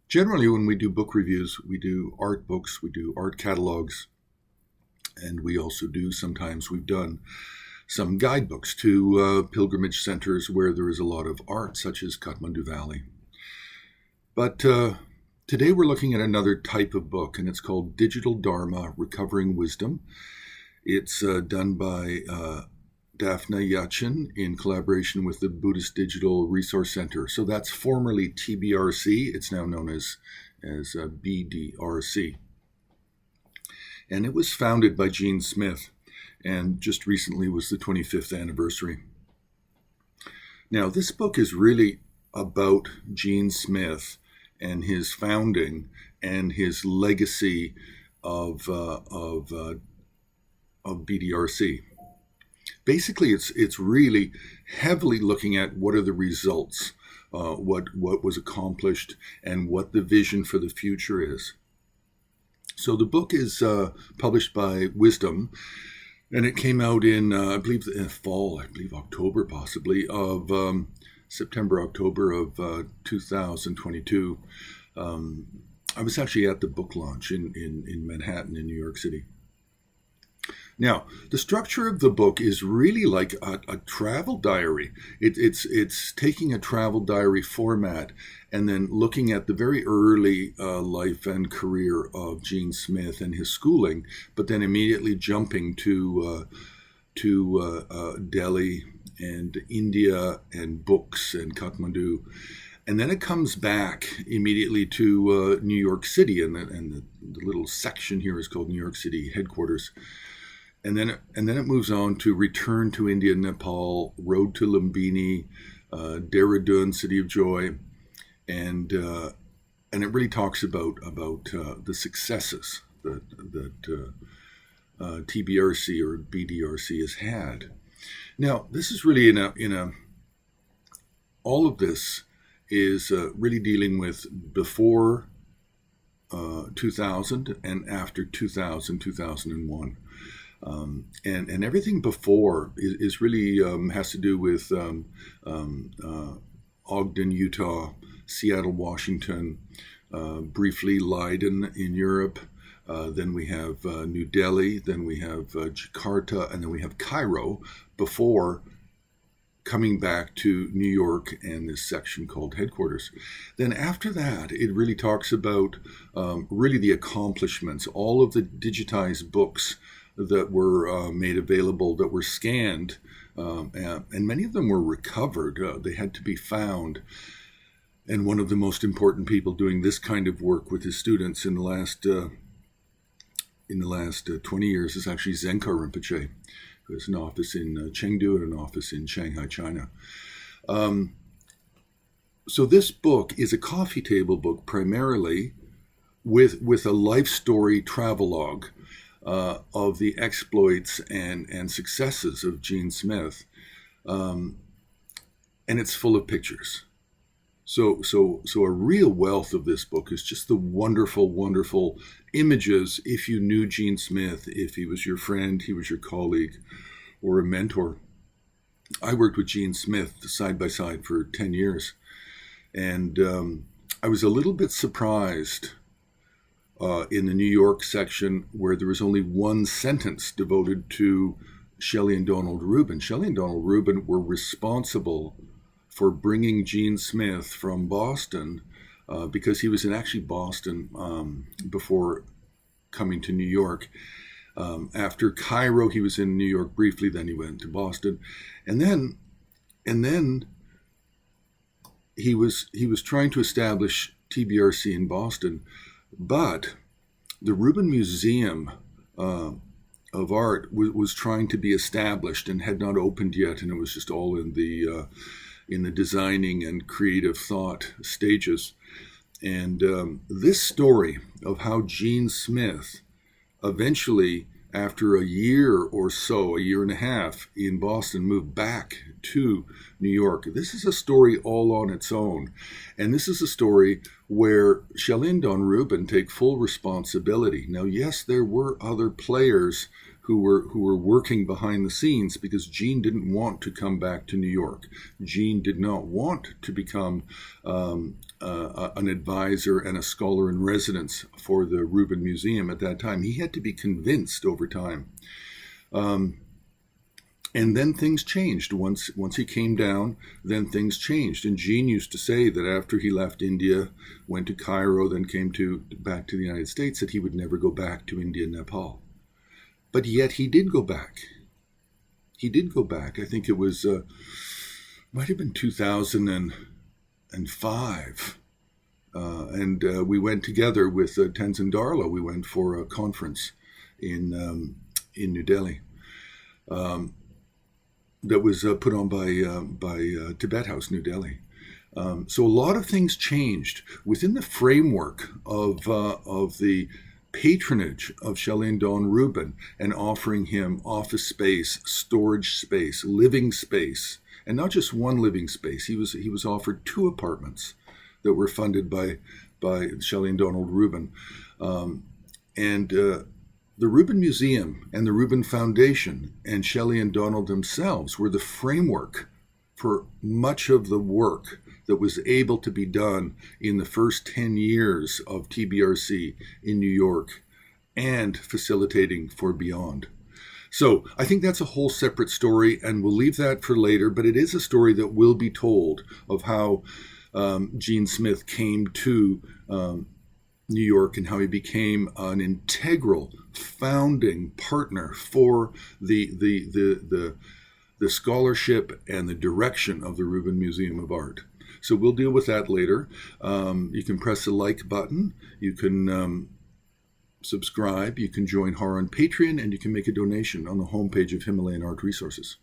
Generally, when we do book reviews, we do art books, we do art catalogs, and we also do, sometimes we've done some guidebooks to pilgrimage centers where there is a lot of art, such as Kathmandu Valley. But today we're looking at another type of book, and it's called Digital Dharma, Recovering Wisdom. It's done by Dafna Yachin in collaboration with the Buddhist Digital Resource Center. So that's formerly TBRC. It's now known as BDRC. And it was founded by Gene Smith, and just recently was the 25th anniversary. Now, this book is really about Gene Smith and his founding and his legacy of BDRC. Basically, it's really heavily looking at what are the results, what was accomplished, and what the vision for the future is. So the book is published by Wisdom, and it came out in, I believe, October possibly, of September, October of 2022. I was actually at the book launch in Manhattan, in New York City. Now, the structure of the book is really like a travel diary. It's taking a travel diary format and then looking at the very early life and career of Gene Smith and his schooling, but then immediately jumping to Delhi and India and books and Kathmandu. And then it comes back immediately to New York City, and the little section here is called New York City headquarters. And then it moves on to return to India, Nepal, road to Lumbini, Dehradun, City of Joy, and it really talks about the successes that TBRC or BDRC has had. Now, this is really all of this is really dealing with before 2000 and after 2000, 2001. And everything before is really has to do with Ogden, Utah, Seattle, Washington, briefly Leiden in Europe. Then we have New Delhi, then we have Jakarta, and then we have Cairo before coming back to New York and this section called headquarters. Then after that, it really talks about really the accomplishments, all of the digitized books that were made available, that were scanned, and many of them were recovered. They had to be found. And one of the most important people doing this kind of work with his students in the last 20 years is actually Zenkar Rinpoche, who has an office in Chengdu and an office in Shanghai, China. So this book is a coffee table book primarily with a life story travelogue of the exploits and successes of Gene Smith, and it's full of pictures. So a real wealth of this book is just the wonderful, wonderful images. If you knew Gene Smith, if he was your friend, he was your colleague, or a mentor. I worked with Gene Smith side by side for 10 years, and I was a little bit surprised in the New York section where there was only one sentence devoted to Shelley and Donald Rubin. Shelley and Donald Rubin were responsible for bringing Gene Smith from Boston because he was in actually Boston before coming to New York. After Cairo, he was in New York briefly, then he went to Boston. And then he was trying to establish TBRC in Boston, but the Rubin Museum of Art was trying to be established and had not opened yet, and it was just all in the designing and creative thought stages. And this story of how Gene Smith eventually, after a year or so, a year and a half in Boston, moved back to New York. This is a story all on its own. And this is a story where Shelley and Don Rubin take full responsibility. Now, yes, there were other players who were working behind the scenes, because Jean didn't want to come back to New York. Jean did not want to become an advisor and a scholar in residence for the Rubin Museum at that time. He had to be convinced over time. And then things changed. Once he came down, then things changed. And Jean used to say that after he left India, went to Cairo, then came back to the United States, that he would never go back to India and Nepal. But yet he did go back. He did go back. I think it was, might have been 2005. And we went together with Tenzin Darla. We went for a conference in New Delhi. That was put on by Tibet House, New Delhi. So a lot of things changed within the framework of the patronage of Shaolin Don Rubin and offering him office space, storage space, living space, and not just one living space. He was offered 2 apartments that were funded by Shaolin Donald Rubin, and the Rubin Museum and the Rubin Foundation and Shelley and Donald themselves were the framework for much of the work that was able to be done in the first 10 years of TBRC in New York and facilitating for beyond. So I think that's a whole separate story, and we'll leave that for later, but it is a story that will be told of how Gene Smith came to New York and how he became an integral founding partner for the scholarship and the direction of the Rubin Museum of Art. So we'll deal with that later. You can press the like button. You can subscribe. You can join HAR on Patreon, and you can make a donation on the homepage of Himalayan Art Resources.